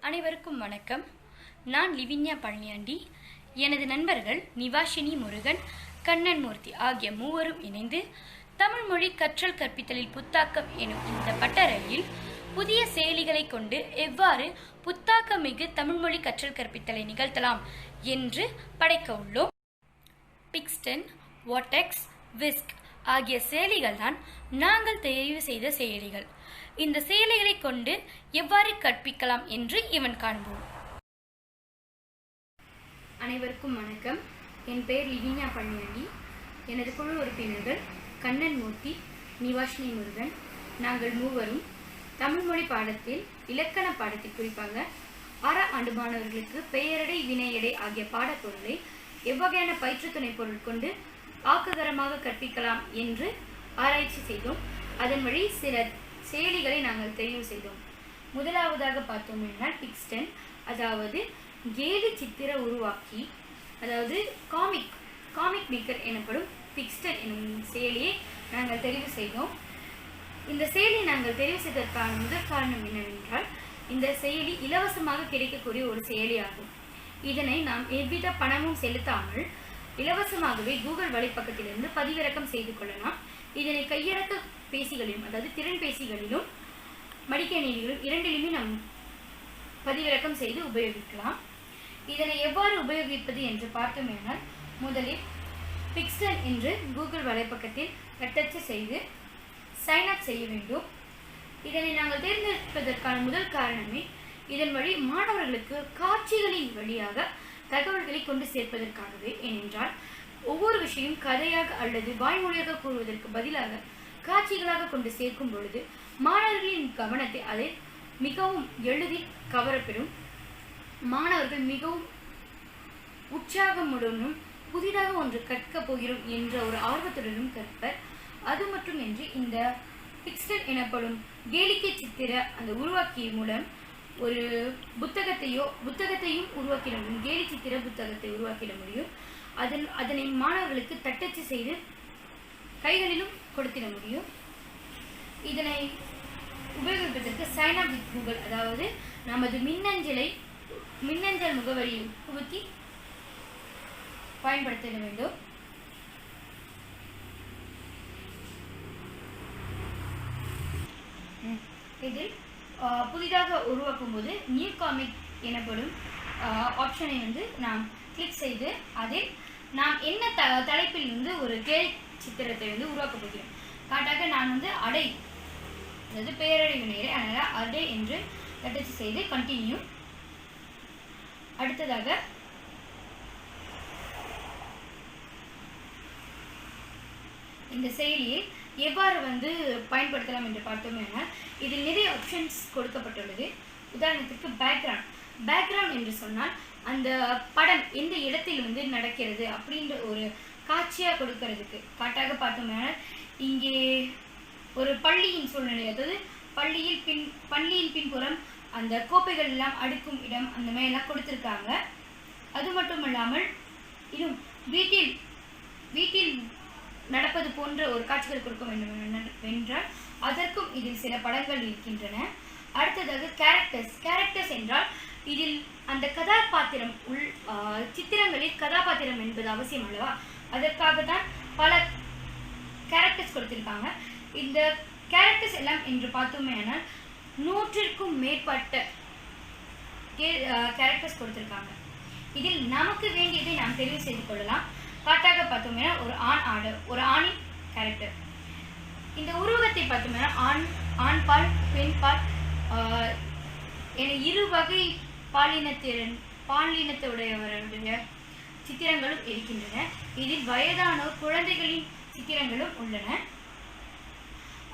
அனைவருக்கும் வணக்கம். நான் லிவின்யா பழனியாண்டி. எனது நண்பர்கள் நிவாஷினி முருகன், கண்ணன் மூர்த்தி ஆகிய மூவரும் இணைந்து தமிழ் மொழி கற்றல் கற்பித்தலில் புத்தாக்கம் எனும் இந்த பட்டறையில் புதிய செயலிகளை கொண்டு எவ்வாறு புத்தாக்கமிகு தமிழ்மொழி கற்றல் கற்பித்தலை நிகழ்த்தலாம் என்று படைக்க உள்ளோம். பிக்ஸ்டன், வாட்டெக்ஸ், விஸ்க் ஆகிய செயலிகள் தான் நாங்கள் தெரிவு செய்த செயலிகள். இந்த செயலிகளை கொண்டு எவ்வாறு கற்பிக்கலாம் என்று இவன் காண்போம். அனைவருக்கும் வணக்கம். என் பெயர் லிவின்யா பழனியாண்டி. எனது குழு உறுப்பினர்கள் கண்ணன் மூர்த்தி, நிவாஷினி முருகன். நாங்கள் மூவரும் தமிழ்மொழி பாடத்தில் இலக்கண பாடத்தில் குறிப்பாக 6ஆம் ஆண்டு மாணவர்களுக்கு பெயரடை, வினையடை ஆகிய பாடப்பொருளை எவ்வகையான பயிற்று துணை பொருள் கொண்டு ஆக்ககரமாக கற்பிக்கலாம் என்று ஆராய்ச்சி செய்தோம். அதன் வழி சில செயலிகளை நாங்கள் தெரிவு செய்தோம். முதலாவதாக பார்த்தோம் என்றால் பிக்ஸ்டன், அதாவது கேலி சித்திர உருவாக்கி, அதாவது காமிக் மேக்கர் எனப்படும் பிக்ஸ்டன் எனும் செயலியை நாங்கள் தெரிவு செய்தோம். இந்த செயலியை நாங்கள் தெரிவு செய்ததற்கான முதல் காரணம் என்னவென்றால், இந்த செயலி இலவசமாக கிடைக்கக்கூடிய ஒரு செயலி ஆகும். இதனை நாம் எவ்வித பணமும் செலுத்தாமல் இலவசமாகவே கூகுள் வலைப்பக்கத்திலிருந்து பதிவிறக்கம் செய்து கொள்ளலாம். இதனை கையடக்க பேசிகளிலும், அதாவது திறன் பேசிகளிலும் மடிக்கணினிகளிலும் இரண்டிலுமே நாம் பதிவிறக்கம் செய்து உபயோகிக்கலாம். இதனை எவ்வாறு உபயோகிப்பது என்று பார்த்தோமேனால், முதலில் பிக்ஸ்டன் என்று கூகுள் வலைப்பக்கத்தில் தட்டச்சு செய்து சைன் அப் செய்ய வேண்டும். இதனை நாங்கள் தேர்ந்தெடுப்பதற்கான முதல் காரணமே இதன் வழி மாணவர்களுக்கு காட்சிகளின் வழியாக தகவல்களை கொண்டு சேர்ப்பதற்காகவே. ஏனென்றால் ஒவ்வொரு விஷயம் கதையாக அல்லது வாய்மொழியாக கூறுவதற்கு பதிலாக காட்சிகளாக கொண்டு சேர்க்கும் பொழுது மாணவர்களின் கவனத்தை அதை மிகவும் எளிதில் கவரப்பெறும். மாணவர்கள் மிகவும் உற்சாகமுடனும் புதிதாக ஒன்று கற்கப் போகிறோம் என்ற ஒரு ஆர்வத்துடனும் கற்பர். அது மட்டுமின்றி இந்த பிக்ஸ்டன் எனப்படும் கேளிக்கை சித்திர அந்த உருவாக்கிய மூலம் ஒரு புத்தகத்தையும் உருவாக்கிட முடியும். கேலி சித்திர புத்தகத்தை உருவாக்கிட முடியும். அதனை மாணவர்களுக்கு தட்டச்சு செய்து கைகளிலும் கொடுத்திட முடியும். இதனை உபயோகிப்பதற்கு சைன் அப் வித் கூகுள், அதாவது நமது மின்னஞ்சல் முகவரியை புகுத்தி பயன்படுத்திட வேண்டும். இதில் புதிதாக உருவாக்கும் போது நியூ காமிக் எனப்படும் ஆப்ஷனை நாம் கிளிக் செய்து அதில் நாம் என்ன தலைப்பில் ஒரு கேலி சித்திரத்தை உருவாக்க போகிறோம். காட்டாக நான் அடை, அதாவது பெயரடை வினையடை, அதனால் அடை என்று தட்டச்சு செய்து கண்டினியூ. அடுத்ததாக இந்த செயலியை எவ்வாறு பயன்படுத்தலாம் என்று பார்த்தோம்னா, இதில் நிறைய ஆப்ஷன்ஸ் கொடுக்கப்பட்டுள்ளது. உதாரணத்திற்கு பேக்ரவுண்ட் என்று சொன்னால் அந்த படம் எந்த இடத்தில் நடக்கிறது அப்படின்ற ஒரு காட்சியாக கொடுக்கறதுக்கு. காட்டாக பார்த்தோம்னா, இங்கே ஒரு பள்ளியின் சூழ்நிலை, அதாவது பள்ளியின் பின்புறம் அந்த கோப்பைகள் எல்லாம் அடுக்கும் இடம், அந்த மாதிரிலாம் கொடுத்துருக்காங்க. அது மட்டும் இல்லாமல் இன்னும் வீட்டில் நடப்பது போன்ற ஒரு காட்சிகள் கொடுக்க வேண்டும் என்றால் அதற்கும் இதில் சில படங்கள் இருக்கின்றன. அடுத்ததாக கேரக்டர்ஸ் என்றால் இதில் அந்த கதாபாத்திரம் சித்திரங்களில் கதாபாத்திரம் என்பது அவசியம் அல்லவா, அதற்காக தான் பல கேரக்டர்ஸ் கொடுத்திருக்காங்க. இந்த கேரக்டர்ஸ் எல்லாம் என்று பார்த்தோமேனால் 100க்கும் மேற்பட்ட கேரக்டர்ஸ் கொடுத்திருக்காங்க. இதில் நமக்கு வேண்டியதை நாம் தெரிவு செய்து கொள்ளலாம். காட்டாக பார்த்தோம்னா ஒரு ஆணின் கேரக்டர். இந்த உருவகத்தை பார்த்தோம்னா ஆண் பால், பெண் பால் என இரு வகை பாலினத்துடையவருடைய சித்திரங்களும் இருக்கின்றன. இதில் வயதானோர், குழந்தைகளின் சித்திரங்களும் உள்ளன.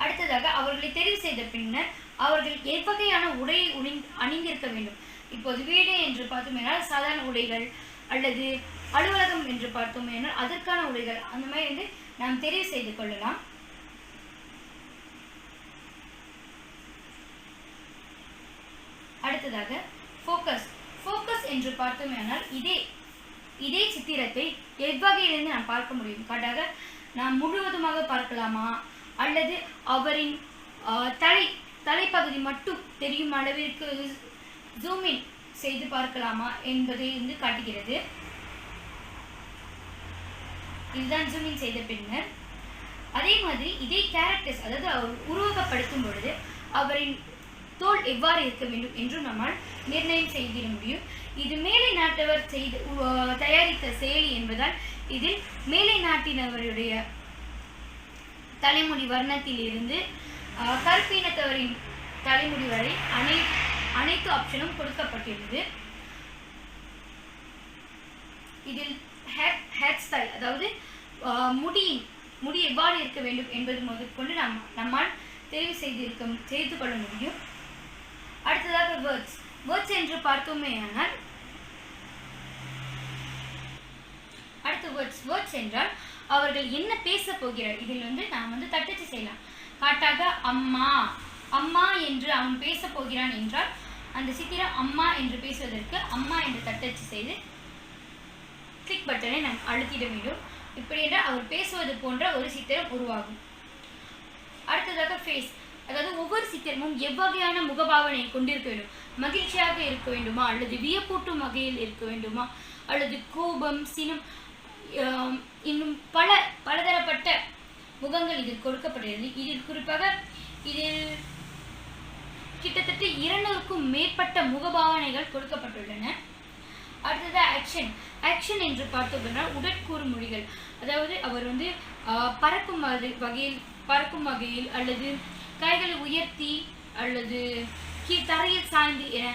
அடுத்ததாக அவர்களை தெரிவு செய்த பின்னர் அவர்கள் எவ்வகையான உடையை அணிந்திருக்க வேண்டும். இப்போது வீடு என்று பார்த்தோம்னால் சாதாரண உடைகள், அல்லது அலுவலகம் என்று பார்த்தோம்னால் அதற்கான உடைகள், அந்த மாதிரி நாம் தெரிவு செய்து கொள்ளலாம். அடுத்ததாக ஃபோக்கஸ் என்று பார்த்தோம்னால் இதே சித்திரத்தை எவ்வகையிலிருந்து நாம் பார்க்க முடியும். காட்டாக நாம் முழுவதுமாக பார்க்கலாமா, அல்லது அவரின் தலைப்பகுதி மட்டும் தெரியும் அளவிற்கு ஜூம் இன் செய்து பார்க்கலாமா என்பதை வந்து காட்டுகிறது. இதுதான் ஜூம் இன் செய்த பின்னர் அதே மாதிரி இதே கேரக்டர்ஸ், அதாவது அவர் உருவகப்படுத்தும் பொழுது அவரின் தோல் எவ்வாறு இருக்க வேண்டும் என்று நம்மால் நிர்ணயம் செய்திட முடியும். இது மேலை நாட்டவர் தயாரித்த செயலி என்பதால் இதில் மேலை நாட்டினவருடைய தலைமுடி வர்ணத்தில் இருந்து கருப்பினத்தவரின் தலைமுடி வரை அனைத்து ஆப்ஷனும் கொடுக்கப்பட்டுள்ளது. இதில் ஹேர் ஸ்டைல், அதாவது முடி எவ்வாறு இருக்க வேண்டும் என்பது முதற்கொண்டு நம்மால் தெரிவு செய்து கொள்ள முடியும். அடுத்ததாக வேர்ட்ஸ் என்று பார்த்தோமேயானால், அடுத்து வேர்ட்ஸ் என்றால் அவர்கள் என்ன பேச போகிறார். இதில் வந்து நாம் வந்து தட்டச்சு செய்யலாம். காட்டாக அம்மா என்று அவன் பேச போகிறான் என்றால் அந்த சித்திரம் அம்மா என்று பேசுவதற்கு அம்மா என்று தட்டச்சு செய்து கிளிக் பட்டனை நாம் அழுத்திட வேண்டும். இப்படி என்றால் அவர் பேசுவது போன்ற ஒரு சித்திரம் உருவாகும். அடுத்ததாக ஃபேஸ், அதாவது ஒவ்வொரு சித்திரமும் எவ்வகையான முகபாவனை கொண்டிருக்க வேண்டும். மகிழ்ச்சியாக இருக்க வேண்டுமா, அல்லது வியப்பூட்டும் வகையில் இருக்க வேண்டுமா, அல்லது கோபம், சினம், இன்னும் பலதரப்பட்ட முகங்கள் இதில் கொடுக்கப்பட்டுள்ளது. இதில் குறிப்பாக கிட்டத்தட்ட 200க்கும் மேற்பட்ட முகபாவனைகள் கொடுக்கப்பட்டுள்ளன. அடுத்தது ஆக்ஷன் என்று பார்த்தோம்னா உடற்கூறு மொழிகள், அதாவது அவர் வந்து பறக்கும் வகையில் அல்லது கைகளை உயர்த்தி அல்லது தரையில் சாய்ந்து என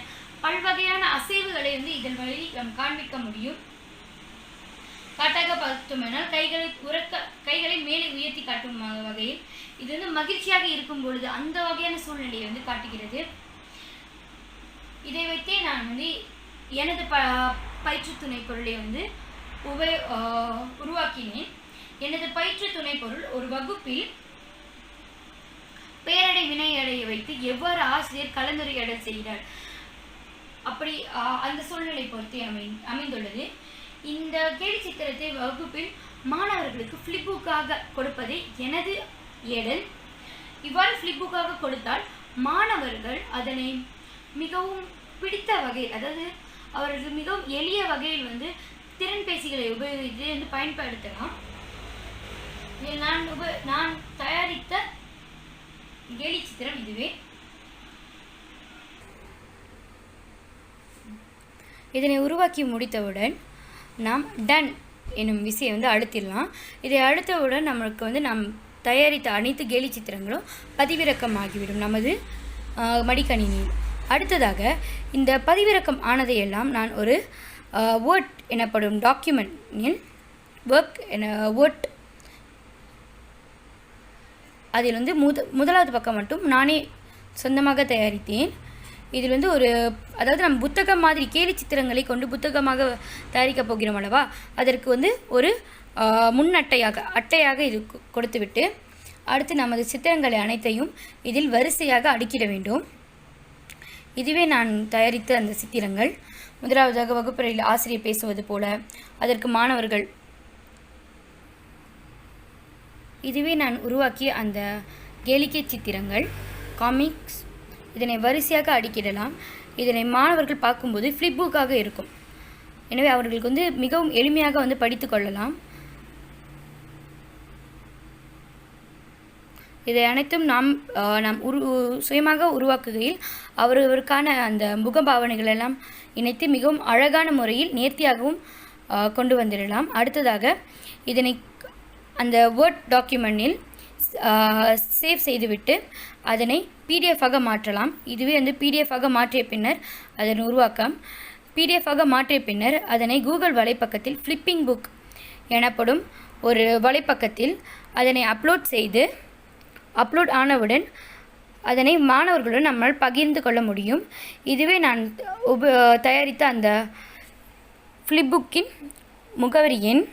பல்வகையான அசைவுகளை வந்து இதன் வழி நாம் காண்பிக்க முடியும். காட்டாக பார்த்தோம்னால் கைகளை மேலே உயர்த்தி காட்டும் வகையில் இது வந்து மகிழ்ச்சியாக இருக்கும் பொழுது அந்த வகையான சூழ்நிலையை வந்து காட்டுகிறது. இதை வைத்தே நான் வந்து எனது பயிற்று துணை பொருளை வந்து உருவாக்கினேன். எனது பயிற்று துணை பொருள் ஒரு வகுப்பில் பெயரடை வினையடையை வைத்து எவ்வாறு ஆசிரியர் கலந்துரையாடல் செய்கிறார், அப்படி அந்த சூழ்நிலை பொறுத்தே அமைந்துள்ளது. இந்த கேலி சித்திரத்தை வகுப்பில் மாணவர்களுக்கு ஃப்ளிப்புக்காக கொடுப்பதே எனது ஏடல். இவ்வாறு ஃப்ளிப்புக்காக கொடுத்தால் மாணவர்கள் அதனை மிகவும் பிடித்த வகையில், அதாவது அவர்கள் மிகவும் எளிய வகையில் வந்து திறன்பேசிகளை உபயோகித்து வந்து பயன்படுத்தலாம். நான் தயாரித்த கேலி சித்திரம் இதுவே. இதனை உருவாக்கி முடித்தவுடன் நாம் டன் என்னும் விசையை வந்து அழுத்திடலாம். இதை அழுத்தவுடன் நம்மளுக்கு வந்து நாம் தயாரித்த அனைத்து கேலி சித்திரங்களும் பதிவிறக்கமாகிவிடும் நமது மடிக்கணினியில். அடுத்ததாக இந்த பதிவிறக்கம் ஆனதையெல்லாம் நான் ஒரு வேர்ட் எனப்படும் டாக்குமெண்ட்டில் வேர்ட் அதில் வந்து முதலாவது பக்கம் மட்டும் நானே சொந்தமாக தயாரித்தேன். இதில் வந்து அதாவது நம்ம புத்தகம் மாதிரி கேலி சித்திரங்களை கொண்டு புத்தகமாக தயாரிக்கப் போகிறோம் அல்லவா, அதற்கு வந்து ஒரு அட்டையாக இது கொடுத்துவிட்டு அடுத்து நமது சித்திரங்களை அனைத்தையும் இதில் வரிசையாக அடுக்கிட வேண்டும். இதுவே நான் தயாரித்த அந்த சித்திரங்கள். முதலாவதாக வகுப்பறையில் ஆசிரியர் பேசுவது போல, அதற்கு மாணவர்கள், இதுவே நான் உருவாக்கிய அந்த கேளிக்கை சித்திரங்கள், காமிக்ஸ். இதனை வரிசையாக அடுக்கிடலாம். இதனை மாணவர்கள் பார்க்கும்போது ஃப்ளிப்புக்காக இருக்கும். எனவே அவர்களுக்கு வந்து மிகவும் எளிமையாக வந்து படித்து கொள்ளலாம். இதை அனைத்தும் நாம் சுயமாக உருவாக்குகையில் அவரவருக்கான அந்த முகபாவனைகள் எல்லாம் இணைத்து மிகவும் அழகான முறையில் நேர்த்தியாகவும் கொண்டு வந்துடலாம். அடுத்ததாக இதனை அந்த வேர்ட் டாக்குமெண்ட்டில் சேவ் செய்துவிட்டு அதனை பிடிஎஃபாக மாற்றலாம். இதுவே வந்து பிடிஎஃபாக மாற்றிய பின்னர் அதன் உருவாக்கம் பிடிஎஃபாக மாற்றிய பின்னர் அதனை கூகுள் வலைப்பக்கத்தில் ஃப்ளிப்பிங் புக் எனப்படும் ஒரு வலைப்பக்கத்தில் அதனை அப்லோட் ஆனவுடன் அதனை மாணவர்களுடன் நம்மால் பகிர்ந்து கொள்ள முடியும். இதுவே நான் தயாரித்த அந்த ஃப்ளிப்புக்கின் முகவரி எண்.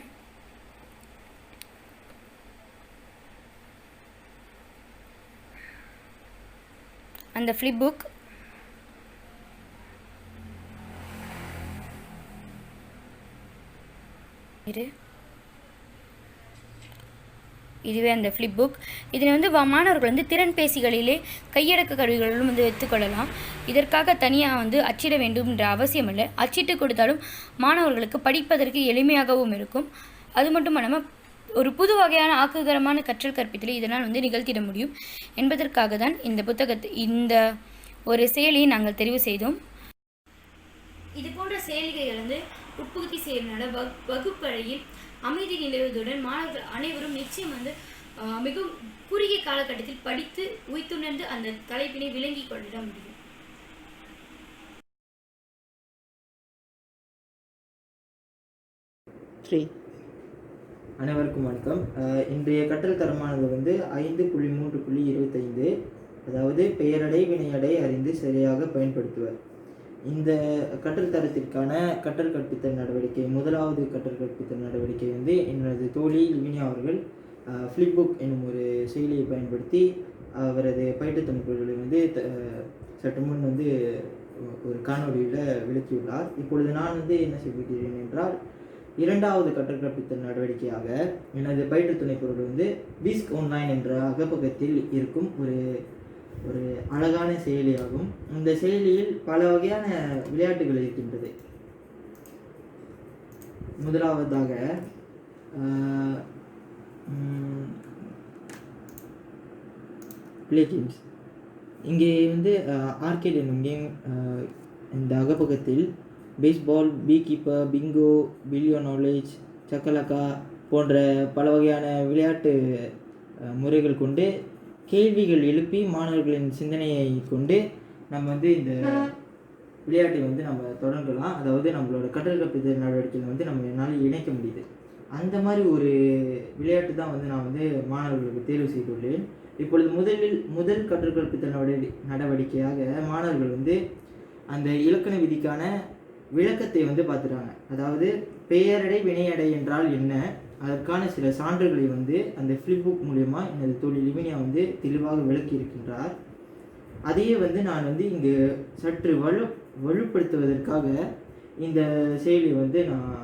அந்த ஃப்ளிப்புக் இதுவே அந்த ஃப்ளிப் புக். இதனை வந்து மாணவர்கள் வந்து திறன்பேசிகளிலே கையடக்க கருவிகளிலும் வந்து எடுத்துக்கொள்ளலாம். இதற்காக தனியாக வந்து அச்சிட வேண்டும் என்ற அவசியம் இல்லை. அச்சிட்டு கொடுத்தாலும் மாணவர்களுக்கு படிப்பதற்கு எளிமையாகவும் இருக்கும். அது மட்டும் இல்லாமல் ஒரு புது வகையான ஆக்ககரமான கற்றல் கற்பித்தலை இதனால் வந்து நிகழ்த்திட முடியும் என்பதற்காக தான் இந்த ஒரு செயலியை நாங்கள் தெரிவு செய்தோம். இது போன்ற செயலிகள் வந்து உட்புகுத்தி செய்வதனால வகுப்பறையில் அமைதி நிலவுவதுடன் மாணவர்கள் அனைவரும் நிச்சயம் வந்து மிகவும் குறுகிய காலகட்டத்தில் படித்து உய்த்துணர்ந்து அந்த தலைப்பினை விளங்கி கொள்ள முடியும். அனைவருக்கும் வணக்கம். இன்றைய கற்றல் தரமானது வந்து 5.3.25, அதாவது பெயரடை வினையடை அறிந்து சரியாக பயன்படுத்துவர். இந்த கற்றல் தரத்திற்கான கற்றல் கற்பித்தல் நடவடிக்கை, முதலாவது கற்றல் கற்பித்தல் நடவடிக்கை வந்து எனது தோழி லிவினியா அவர்கள் ஃப்ளிப் புக் என்னும் ஒரு செயலியை பயன்படுத்தி அவரது பயிற்று துணைப்புகளை வந்து சற்று முன் வந்து ஒரு காணொலியில் விளக்கியுள்ளார். இப்பொழுது நான் வந்து என்ன செய்கிறேன் என்றால், இரண்டாவது கற்றல் கற்பித்தல் நடவடிக்கையாக எனது பயிற்று துணைப்பொருள் வந்து விஸ்க் ஆன்லைன் என்ற அகப்பக்கத்தில் இருக்கும் ஒரு அழகான செயலியாகும். இந்த செயலியில் பல வகையான விளையாட்டுகள் இருக்கின்றது. முதலாவதாக பிளே கேம்ஸ். இங்கே வந்து ஆர்கேட் என்னும் கேம் இந்த அகப்பக்கத்தில் baseball, bee keeper, bingo, billion knowledge, chuck a luck போன்ற பல வகையான விளையாட்டு முறைகள் கொண்டு கேள்விகள் எழுப்பி மாணவர்களின் சிந்தனையை கொண்டு நம்ம வந்து இந்த விளையாட்டை வந்து நம்ம தொடங்கலாம். அதாவது நம்மளோட கற்றல் கற்பித்தல் நடவடிக்கையில் வந்து நம்ம என்னால் இணைக்க முடியுது. அந்த மாதிரி ஒரு விளையாட்டு தான் வந்து நான் வந்து மாணவர்களுக்கு தேர்வு செய்துள்ளேன். இப்பொழுது முதல் கற்றல் கற்பித்தல் நடவடிக்கையாக மாணவர்கள் வந்து அந்த இலக்கண விதிக்கான விளக்கத்தை வந்து பார்த்துட்டாங்க. அதாவது பெயரடை வினையடை என்றால் என்ன, அதற்கான சில சான்றுகளை வந்து அந்த ஃப்ளிப் புக் மூலமா எனது தோழி லிவினியா வந்து தெளிவாக விளக்கி இருக்கின்றார். அதையே வந்து நான் வந்து இங்கு சற்று வலுப்படுத்துவதற்காக இந்த செயலியை வந்து நான்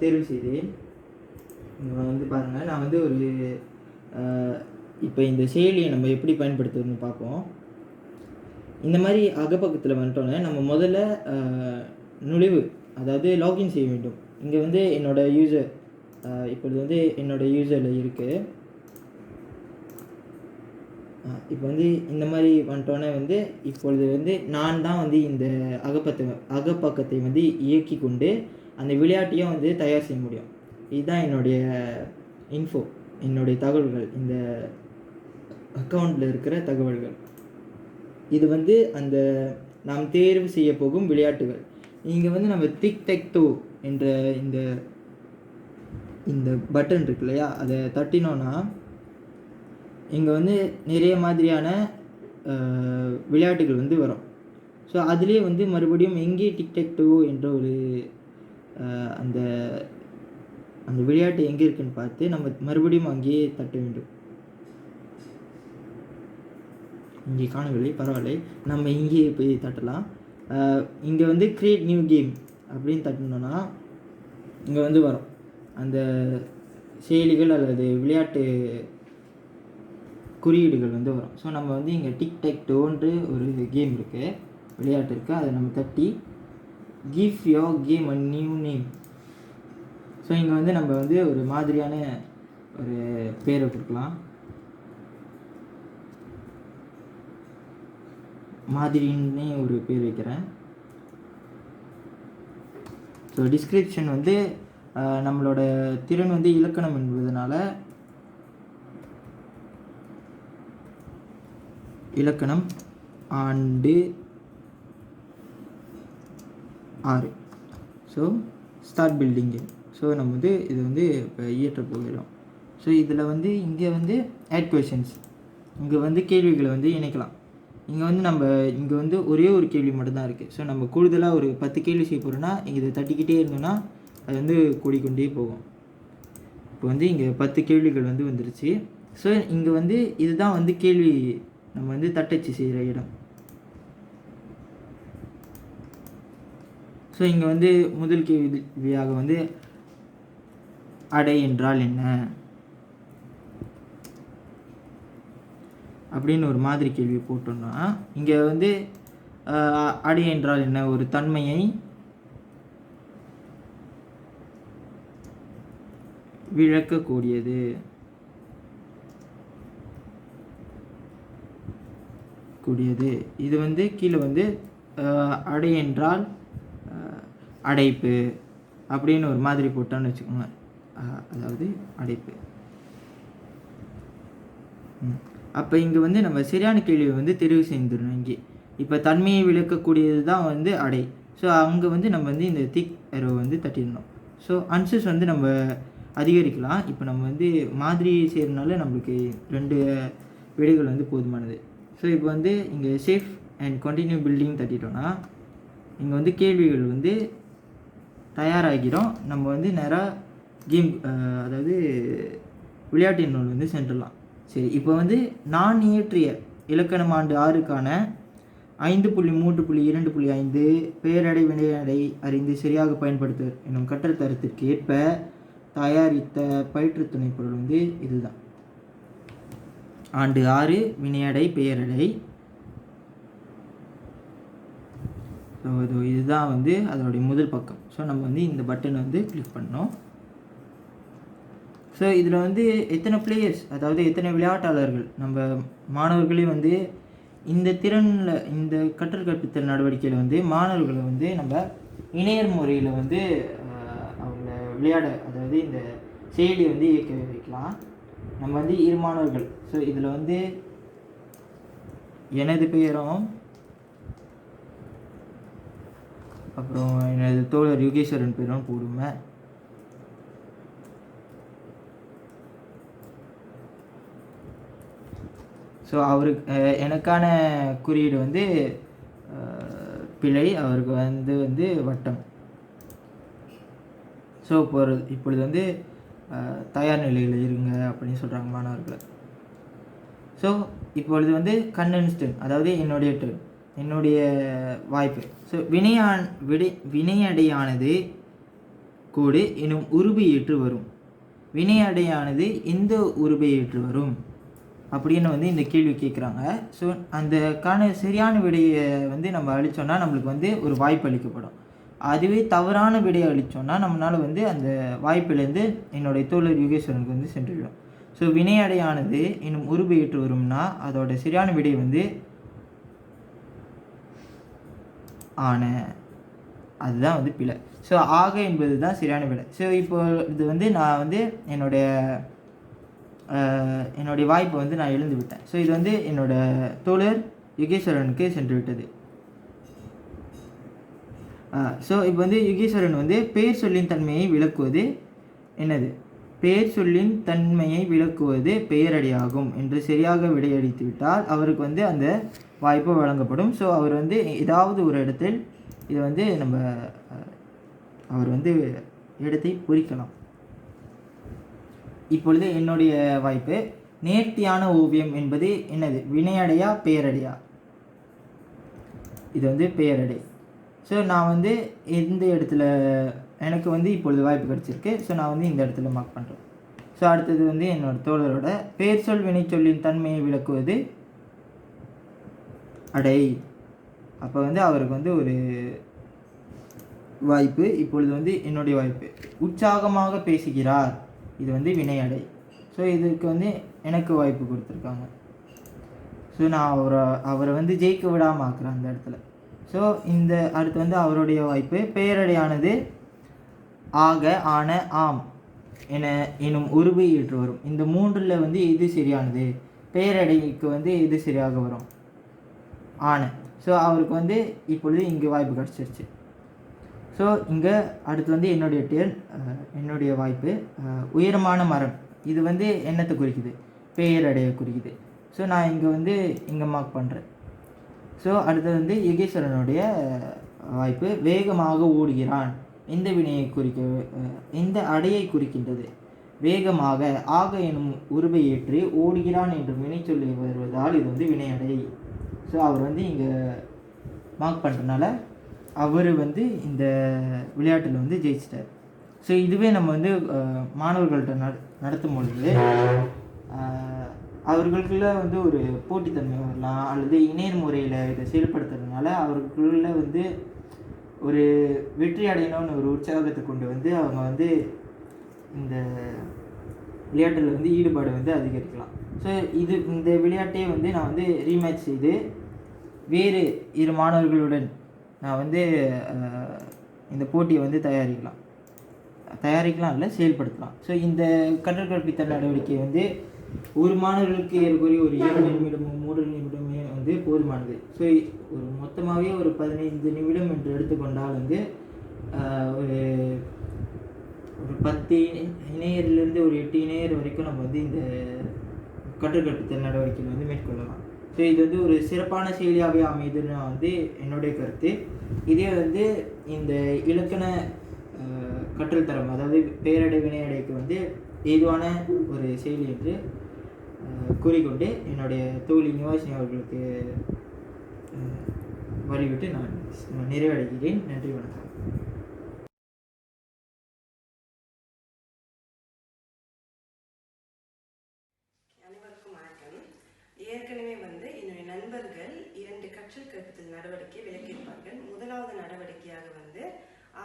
தேர்வு செய்தேன். வந்து பாருங்கள், நான் வந்து ஒரு இப்போ இந்த செயலியை நம்ம எப்படி பயன்படுத்துறதுன்னு பார்ப்போம். இந்த மாதிரி அகப்பக்கத்தில் வந்துட்டோன்னே நம்ம முதல்ல நுழைவு, அதாவது லாகின் செய்ய வேண்டும். இங்கே வந்து என்னோடய யூசர் இப்பொழுது வந்து என்னோடய யூசரில் இருக்குது. இப்போ வந்து இந்த மாதிரி வந்துட்டோன்னே வந்து இப்பொழுது வந்து நான் தான் வந்து இந்த அகப்பக்கத்தை வந்து இயக்கி கொண்டு அந்த விளையாட்டையும் வந்து தயார் செய்ய முடியும். இதுதான் என்னுடைய இன்ஃபோ, என்னுடைய தகவல்கள், இந்த அக்கௌண்ட்டில் இருக்கிற தகவல்கள். இது வந்து அந்த நாம் தேர்வு செய்ய போகும் விளையாட்டுகள். இங்கே வந்து நம்ம டிக் டெக் டோ என்ற இந்த பட்டன் இருக்கு இல்லையா, அதை தட்டினோன்னா இங்கே வந்து நிறைய மாதிரியான விளையாட்டுகள் வந்து வரும். ஸோ அதுலேயே வந்து மறுபடியும் எங்கே டிக் டெக் டோ என்ற ஒரு அந்த விளையாட்டு எங்கே இருக்குன்னு பார்த்து நம்ம மறுபடியும் அங்கேயே தட்ட வேண்டும். இங்கே காணவில்லை, பரவாயில்லை, நம்ம இங்கேயே போய் தட்டலாம். இங்கே வந்து கிரியேட் நியூ கேம் அப்படின்னு தட்டினோன்னா இங்கே வந்து வரும் அந்த செயலிகள் அல்லது விளையாட்டு குறியீடுகள் வந்து வரும். ஸோ நம்ம வந்து இங்கே டிக் டெக் டோன்று ஒரு கேம் இருக்குது, விளையாட்டு இருக்குது. அதை நம்ம தட்டி give your game a new name. So இங்கே வந்து நம்ம வந்து ஒரு மாதிரியான ஒரு பேரை கொடுக்கலாம். மாதிரின்னே ஒரு பேர் வைக்கிறேன். ஸோ டிஸ்கிரிப்ஷன் வந்து நம்மளோட திறன் வந்து இலக்கணம் என்பதனால இலக்கணம் ஆண்டு 6. So start building. ஸோ நம்ம வந்து இது வந்து இப்போ இயற்ற போகிறோம். ஸோ இதில் வந்து இங்கே வந்து ஆட் கொஷின்ஸ், இங்கே வந்து கேள்விகளை வந்து இணைக்கலாம். இங்கே வந்து ஒரே ஒரு கேள்வி மட்டும்தான் இருக்குது. ஸோ நம்ம கூடுதலாக ஒரு 10 கேள்வி செய்ய போகிறோன்னா இதை தட்டிக்கிட்டே இருந்தோன்னா அது வந்து கூடிக்கொண்டே போகும். இப்போ வந்து இங்கே 10 கேள்விகள் வந்து வந்துருச்சு. ஸோ இங்கே வந்து இதுதான் வந்து கேள்வி நம்ம வந்து தட்டச்சு செய்கிற இடம். ஸோ இங்கே வந்து முதல் கேள்வியாக வந்து அடை என்றால் என்ன, அப்படின்னு ஒரு மாதிரி கேள்வி போட்டோம்னா, இங்கே வந்து அடை என்றால் என்ன? ஒரு தன்மையை விளக்கக்கூடியது. இது வந்து கீழே வந்து அடை என்றால் அடைப்பு அப்படின்னு ஒரு மாதிரி போட்டோன்னு வச்சுக்கோங்க. அதாவது அடைப்பு. அப்போ இங்கே வந்து நம்ம சரியான கேள்வியை வந்து தெரிவு செய்திடணும். இங்கே இப்போ தன்மையை விளக்கக்கூடியது தான் வந்து அடை. ஸோ அங்கே வந்து நம்ம வந்து இந்த திக் எரோ வந்து தட்டிடணும். ஸோ ஆன்சர்ஸ் வந்து நம்ம அதிகரிக்கலாம். இப்போ நம்ம வந்து மாதிரி செய்கிறதுனால நம்மளுக்கு 2 விடைகள் வந்து போதுமானது. ஸோ இப்போ வந்து இங்கே சேஃப் அண்ட் கண்டினியூ பில்டிங் தட்டிட்டோன்னா இங்கே வந்து கேள்விகள் வந்து தயாராகிடும். நம்ம வந்து நேராக கேம் அதாவது விளையாட்டின் நூல் வந்து சென்றுடலாம். சரி, இப்போ வந்து நான் இயற்றிய இலக்கணம் ஆண்டு 6க்கான 5.3.2.5 பெயரடை வினையடை அறிந்து சரியாக பயன்படுத்துவர் என்னும் கற்றல் தரத்திற்கு ஏற்ப தயாரித்த பயிற்று துணைப்பொருள் வந்து இதுதான். ஆண்டு 6 வினையடை பெயரடை. இதுதான் வந்து அதோடைய முதல் பக்கம். ஸோ நம்ம வந்து இந்த பட்டனை வந்து கிளிக் பண்ணோம். ஸோ இதில் வந்து எத்தனை பிளேயர்ஸ், அதாவது எத்தனை விளையாட்டாளர்கள், நம்ம மாணவர்களே வந்து இந்த திறனில் இந்த கற்றல் கற்பித்தல் நடவடிக்கையில் வந்து மாணவர்களை வந்து நம்ம இணையர் முறையில் வந்து அவங்கள விளையாட, அதாவது இந்த செயலியை வந்து இயக்க வைக்கலாம். நம்ம வந்து 2 மாணவர்கள். ஸோ இதில் வந்து எனது பெயரும் அப்புறம் எனது தோழர் யுகேஸ்வரன் பேரும் போடுவேன். ஸோ அவருக்கு எனக்கான குறியீடு வந்து பிழை, அவருக்கு வந்து வட்டம். ஸோ இப்பொழுது வந்து தயார் நிலையில் இருங்க அப்படின்னு சொல்கிறாங்க மாணவர்களை. ஸோ இப்பொழுது வந்து கன்டென்ஸ்டன், அதாவது என்னுடைய வாய்ப்பு. ஸோ வினையடையானது கோடு எனும் உருபு ஏற்று வரும். வினையடையானது எந்த உருபை ஏற்று வரும் அப்படின்னு வந்து இந்த கேள்வி கேட்குறாங்க. ஸோ அந்த சரியான விடையை வந்து நம்ம அளித்தோன்னா நம்மளுக்கு வந்து ஒரு வாய்ப்பு அளிக்கப்படும். அதுவே தவறான விடையை அளித்தோன்னா நம்மளால் வந்து அந்த வாய்ப்பிலேருந்து என்னுடைய தோழர் யுகேஸ்வரனுக்கு வந்து சென்றுவிடும். ஸோ வினையடையானது இன்னும் உருபு ஏற்று வரும்னா அதோட சரியான விடை வந்து ஆன, அதுதான் வந்து பிழை. ஸோ ஆக என்பது தான் சரியான விடை. ஸோ இப்போ இது வந்து நான் வந்து என்னுடைய வாய்ப்பை வந்து நான் எழுந்து விட்டேன். ஸோ இது வந்து என்னோடய தோழர் யுகேஸ்வரனுக்கு சென்று விட்டது. ஸோ இப்போ வந்து யுகேஸ்வரன் வந்து பெயர் சொல்லின் தன்மையை விளக்குவது என்னது? பெயர் சொல்லின் தன்மையை விளக்குவது பெயரடையாகும் என்று சரியாக விடையளித்து விட்டால் அவருக்கு வந்து அந்த வாய்ப்பு வழங்கப்படும். ஸோ அவர் வந்து ஏதாவது ஒரு இடத்தில் இதை வந்து அவர் வந்து இடத்தை குறிக்கலாம். இப்பொழுது என்னுடைய வாய்ப்பு, நேர்த்தியான ஓவியம் என்பது என்னது? வினையடையா பெயரடையா? இது வந்து பெயரடை. ஸோ நான் வந்து எந்த இடத்துல எனக்கு வந்து இப்பொழுது வாய்ப்பு கிடச்சிருக்கு. ஸோ நான் வந்து இந்த இடத்துல மார்க் பண்ணுறேன். ஸோ அடுத்தது வந்து என்னோடய தோழரோட பெயர் சொல் வினைச்சொல்லின் தன்மையை விளக்குவது அடை. அப்போ வந்து அவருக்கு வந்து ஒரு வாய்ப்பு. இப்பொழுது வந்து என்னுடைய வாய்ப்பு, உற்சாகமாக பேசுகிறார். இது வந்து வினையடை. ஸோ இதுக்கு வந்து எனக்கு வாய்ப்பு கொடுத்துருக்காங்க. ஸோ நான் அவரை வந்து ஜெயிக்க விடாமல் ஆக்குறேன் அந்த இடத்துல. ஸோ இந்த அடுத்து வந்து அவருடைய வாய்ப்பு, பெயரடையானது ஆக ஆன ஆம் எனும் உருபு ஏற்று வரும். இந்த 3ல் வந்து எது சரியானது? பெயரடைக்கு வந்து எது சரியாக வரும்? ஆன. ஸோ அவருக்கு வந்து இப்பொழுது இங்கே வாய்ப்பு கிடச்சிருச்சு. ஸோ இங்கே அடுத்து வந்து என்னுடைய வாய்ப்பு, உயரமான மரம். இது வந்து என்னத்தை குறிக்குது? பெயரடையை குறிக்குது. ஸோ நான் இங்கே மார்க் பண்ணுறேன். ஸோ அடுத்தது வந்து யுகேஸ்வரனுடைய வாய்ப்பு, வேகமாக ஓடுகிறான். எந்த வினையை எந்த அடையை குறிக்கின்றது? வேகமாக ஆக எனும் உருபை ஏற்று ஓடுகிறான் என்று வினை சொல்லி வருவதால் இது வந்து வினையடை. ஸோ அவர் வந்து இங்கே மார்க் பண்ணுறதுனால அவர் வந்து இந்த விளையாட்டில் வந்து ஜெயிச்சிட்டார். ஸோ இதுவே நம்ம வந்து மாணவர்கள்ட்ட நடத்தும் பொழுது அவர்களுக்குள்ள வந்து ஒரு போட்டித்தன்மை வரலாம், அல்லது இணைய முறையில் இதை செயல்படுத்துறதுனால அவர்களுக்குள்ள வந்து ஒரு வெற்றி அடையணும்னு ஒரு உற்சாகத்தை கொண்டு வந்து அவங்க வந்து இந்த விளையாட்டில் வந்து ஈடுபாடு வந்து அதிகரிக்கலாம். ஸோ இந்த விளையாட்டே வந்து நான் வந்து ரீமேட்ச் செய்து வேறு இரு மாணவர்களுடன் நான் வந்து இந்த போட்டியை வந்து தயாரிக்கலாம் இல்லை செயல்படுத்தலாம். ஸோ இந்த கற்றல் கற்பித்தல் நடவடிக்கை வந்து ஒரு மாணவர்களுக்கு ஏற்கனவே ஒரு 2 நிமிடமோ 3 நிமிடமே வந்து போதுமானது. ஸோ ஒரு மொத்தமாகவே ஒரு 15 நிமிடம் என்று எடுத்துக்கொண்டால் வந்து ஒரு 10 இணையரிலிருந்து ஒரு 8 இணையர் வரைக்கும் நம்ம வந்து இந்த கற்றல் கற்பித்தல் நடவடிக்கைகள் வந்து மேற்கொள்ளலாம். ஸோ இது வந்து ஒரு சிறப்பான செயலியாகவே அமையுதுன்னு வந்து என்னுடைய கருத்து. இதே வந்து இந்த இலக்கண கற்றல் தரம், அதாவது பெயரடை வினையடைக்கு வந்து ஏதுவான ஒரு செயலி என்று கூறிக்கொண்டு என்னுடைய தோழி நிவாஷினி அவர்களுக்கு வழிவிட்டு நான் நிறைவடைகிறேன். நன்றி, வணக்கம். அனைவருக்கும் வணக்கம். ஏற்கனவே வந்து என்னுடைய நண்பர்கள் 2 கற்றல் கற்பித்தல் நடவடிக்கை விளக்கியிருப்பார்கள். முதலாவது நடவடிக்கையாக வந்து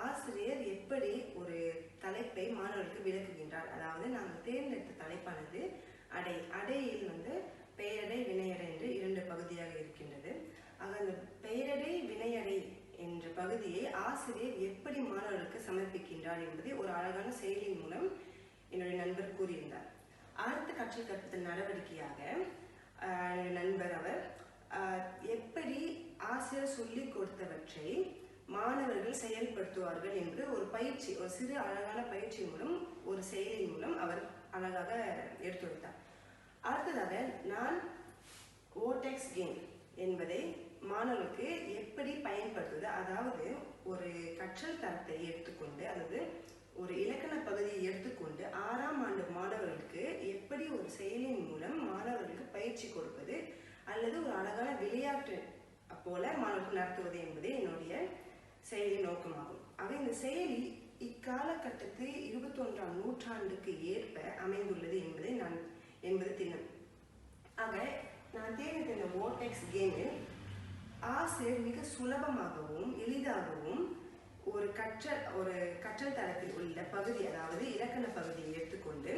ஆசிரியர் எப்படி ஒரு தலைப்பை மாணவர்களுக்கு விளக்குகின்றார். அதாவது நாங்கள் தேர்ந்தெடுத்த தலைப்பானது அடையில் வந்து பெயரடை வினையடை என்று 2 பகுதியாக இருக்கின்றது. ஆக அந்த பெயரடை வினையடை என்ற பகுதியை ஆசிரியர் எப்படி மாணவர்களுக்கு சமர்ப்பிக்கின்றார் என்பதை ஒரு அழகான செயலின் மூலம் என்னுடைய நண்பர் கூறியிருந்தார். அடுத்த கற்றல் கற்பித்தல் நடவடிக்கையாக என்னுடைய நண்பர் அவர் எப்படி ஆசிரியர் சொல்லிக் கொடுத்தவற்றை மாணவர்கள் செயல்படுத்துவார்கள் என்று ஒரு சிறு அழகான பயிற்சி மூலம் ஒரு செயலின் மூலம் அவர் அழகாக எடுத்துரைத்தார். அடுத்ததாக நான் ஓடெக்ஸ் கேம் என்பதை மாணவர்களுக்கு எப்படி பயன்படுத்துவது, அதாவது ஒரு கற்றல் தரத்தை எடுத்துக்கொண்டு அல்லது ஒரு இலக்கண பகுதியை எடுத்துக்கொண்டு 6ஆம் ஆண்டு மாணவர்களுக்கு எப்படி ஒரு செயலின் மூலம் மாணவர்களுக்கு பயிற்சி கொடுப்பது அல்லது ஒரு அழகான விளையாட்டு போல மாணவர்கள் நடத்துவது என்பதே என்னுடைய செயலி நோக்கமாகும். ஆக இந்த செயலி இக்காலகட்டத்தில் 21ஆம் நூற்றாண்டுக்கு ஏற்ப அமைந்துள்ளது என்பது திண்ணம். ஆக நான் தேர்ந்தெடுத்த இந்த ஓடெக்ஸ் கேமில் ஆசிரியர் மிக சுலபமாகவும் எளிதாகவும் ஒரு கற்றல் தரத்தில் உள்ள பகுதி, அதாவது இலக்கண பகுதியை எடுத்துக்கொண்டு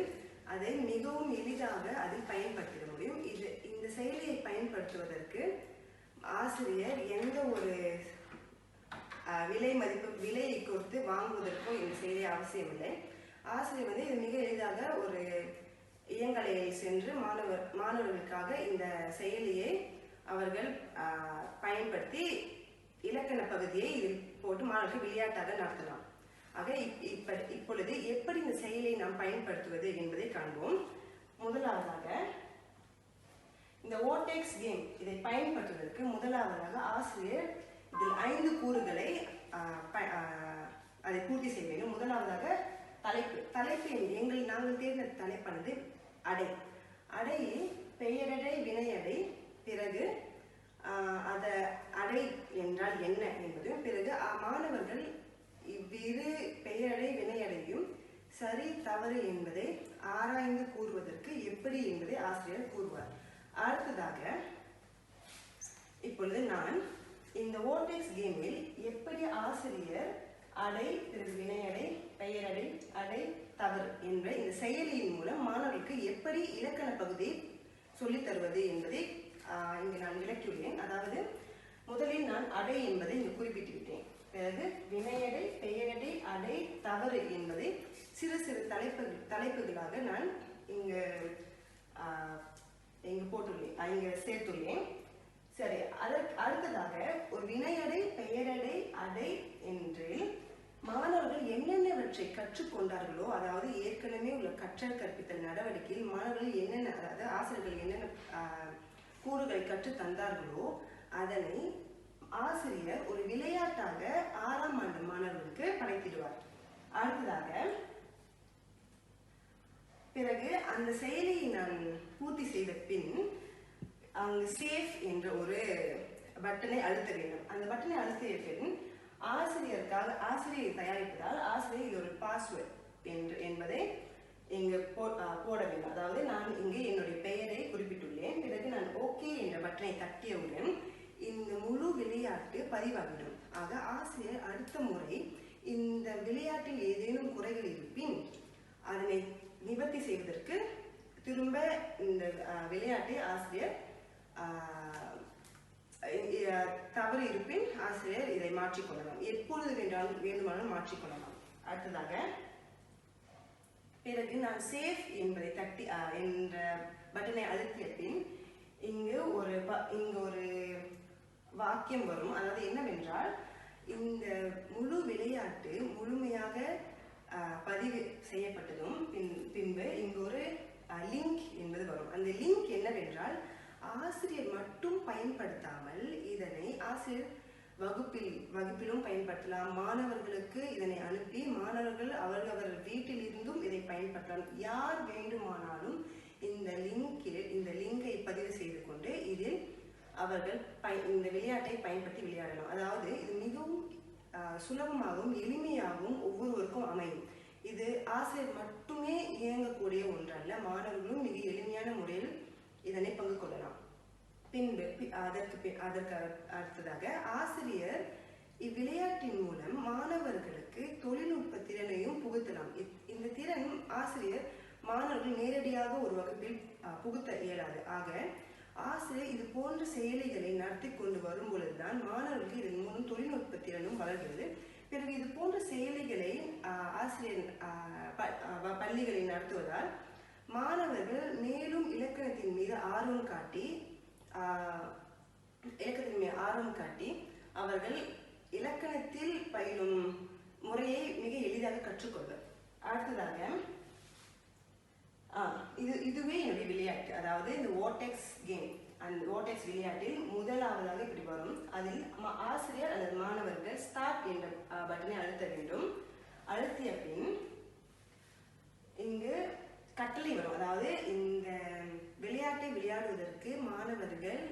அதை மிகவும் எளிதாக அதில் பயன்படுத்திட முடியும். இந்த செயலியை பயன்படுத்துவதற்கு ஆசிரியர் எந்த ஒரு விலையை கொடுத்து வாங்குவதற்கும் இந்த செயலி அவசியமில்லை. ஆசிரியர் வந்து இது மிக எளிதாக ஒரு இயங்கலையில் சென்று மாணவர்களுக்காக இந்த செயலியை அவர்கள் பயன்படுத்தி இலக்கண பகுதியை இதில் போட்டு மாணவர்கள் விளையாட்டாக நடத்தலாம். ஆக இப்பொழுது எப்படி இந்த செயலியை நாம் பயன்படுத்துவது என்பதை காண்போம். முதலாவதாக இந்த ஓடெக்ஸ் கேம் இதை பயன்படுத்துவதற்கு முதலாவதாக ஆசிரியர் இதில் 5 கூறுகளை அதை பூர்த்தி செய்ய வேண்டும். முதலாவதாக தலைப்பு நாங்கள் தேர்ந்தெடுத்த தலைப்பானது அடையில் பெயரடை வினையடை, பிறகு அடை என்றால் என்ன என்பதும், பிறகு மாணவர்கள் இவ்விரு பெயரடை வினையடையும் சரி தவறு என்பதை ஆராய்ந்து கூறுவதற்கு எப்படி என்பதை ஆசிரியர் கூறுவார். அடுத்ததாக இப்பொழுது நான் இந்த ஓடெக்ஸ் கேமில் எப்படி ஆசிரியர் அடை, பிறகு வினையடை, பெயரடை, அடை, தவறு என்ற இந்த செயலியின் மூலம் மாணவர்களுக்கு எப்படி இலக்கண பகுதியை சொல்லித் தருவது என்பதை இங்கு நான் விளக்கியுள்ளேன். அதாவது முதலில் நான் அடை என்பதை இங்கு குறிப்பிட்டு விட்டேன். பிறகு வினையடை, பெயரடை, அடை, தவறு என்பதை சிறு சிறு தலைப்புகளாக நான் இங்கு சேர்த்துள்ளேன். சரி, அடுத்ததாக ஒரு வினையடை, பெயரடை, அடை என்று மாணவர்கள் என்னென்னவற்றை கற்றுக்கொண்டார்களோ, அதாவது ஏற்கனவே உள்ள கற்றல் கற்பித்தல் நடவடிக்கையில் மாணவர்கள் என்னென்ன, அதாவது ஆசிரியர்கள் என்னென்ன கூறுகளை கற்று தந்தார்களோ அதனை ஆசிரியர் ஒரு விளையாட்டாக 6ஆம் ஆண்டு மாணவர்களுக்கு படைத்திடுவார். அடுத்ததாக பிறகு அந்த செயலியை நான் பூர்த்தி செய்த பின் அங்கு சேஃப் என்ற ஒரு பட்டனை அழுத்த வேண்டும். அந்த பட்டனை அழுத்திய பின் ஆசிரியரை தயாரிப்பதால் ஆசிரியர் இது ஒரு பாஸ்வேர்ட் என்பதை போட வேண்டும். அதாவது நான் இங்கு என்னுடைய பெயரை குறிப்பிட்டுள்ளேன். பிறகு நான் ஓகே என்ற பட்டனை தட்டியவுடன் இந்த முழு விளையாட்டு பதிவாகிடும். ஆக ஆசிரியர் அடுத்த முறை இந்த விளையாட்டில் ஏதேனும் குறைகள் இருப்பின் அதனை நிவர்த்தி செய்வதற்கு திரும்ப இந்த விளையாட்டை ஆசிரியர் தவறு இருப்பின் ஆசிரியர் இதை மாற்றிக்கொள்ளலாம். எப்பொழுது வேண்டுமானாலும் மாற்றிக்கொள்ளலாம். அடுத்ததாக பிறகு நான் சேஃப் என்பதை தட்டி என்ற பட்டனை அழுத்திய பின் இங்கு ஒரு வாக்கியம் வரும். அதாவது என்னவென்றால், இந்த முழு விளையாட்டு முழுமையாக பதிவு செய்யப்பட்டதும் பின்பு இங்கு ஒரு லிங்க் என்பது வரும். அந்த லிங்க் என்னவென்றால், ஆசிரியர் மட்டும் பயன்படுத்தாமல் இதனை ஆசிரியர் வகுப்பிலும் பயன்படுத்தலாம். மாணவர்களுக்கு இதனை அனுப்பி மாணவர்கள் அவர்கள் வீட்டில் இருந்தும் இதை பயன்படுத்தலாம். யார் வேண்டுமானாலும் இந்த லிங்கை பதிவு செய்து கொண்டு இதில் அவர்கள் இந்த விளையாட்டை பயன்படுத்தி விளையாடலாம். அதாவது இது மிகவும் சுலபமாகவும் எளிமையாகவும் ஒவ்வொருவருக்கும் அமையும். இது ஆசிரியர் மட்டுமே இயங்கக்கூடிய ஒன்றல்ல, மாணவர்களும் மிக எளிமையான முறையில் இதனை பங்கு கொள்ளலாம். பின்பு அதற்கு அடுத்ததாக ஆசிரியர் இவ்விளையாட்டின் மூலம் மாணவர்களுக்கு தொழில்நுட்ப திறனையும் புகுத்தலாம். இந்த திறன் ஆசிரியர் மாணவர்கள் நேரடியாக ஒரு வகுப்பில் புகுத்த இயலாது. ஆக ஆசிரியர் இது போன்ற செயலிகளை நடத்தி கொண்டு வரும் பொழுதுதான் மாணவர்களுக்கு இதன் மூலம் தொழில்நுட்ப திறனும் வளர்கிறது. பிறகு இது போன்ற செயலிகளை ஆசிரியர் பள்ளிகளில் நடத்துவதால் மாணவர்கள் மேலும் இலக்கணத்தின் மீது ஆர்வம் காட்டி அவர்கள் இலக்கணத்தில் பயிலும் முறையை மிக எளிதாக கற்றுக்கொள்வர். அடுத்ததாக இதுவே என்னுடைய விளையாட்டு. அதாவது இந்த ஓடெக்ஸ் கேம், அந்த ஓடெக்ஸ் விளையாட்டில் முதலாவதாக இப்படி வரும். அதில் ஆசிரியர் அல்லது மாணவர்கள் ஸ்டார்ட் என்ற பட்டனை அழுத்த வேண்டும். அழுத்திய பின் இங்கு கட்டளை வரும். அதாவது இந்த விளையாட்டை விளையாடுவதற்கு மாணவர்கள்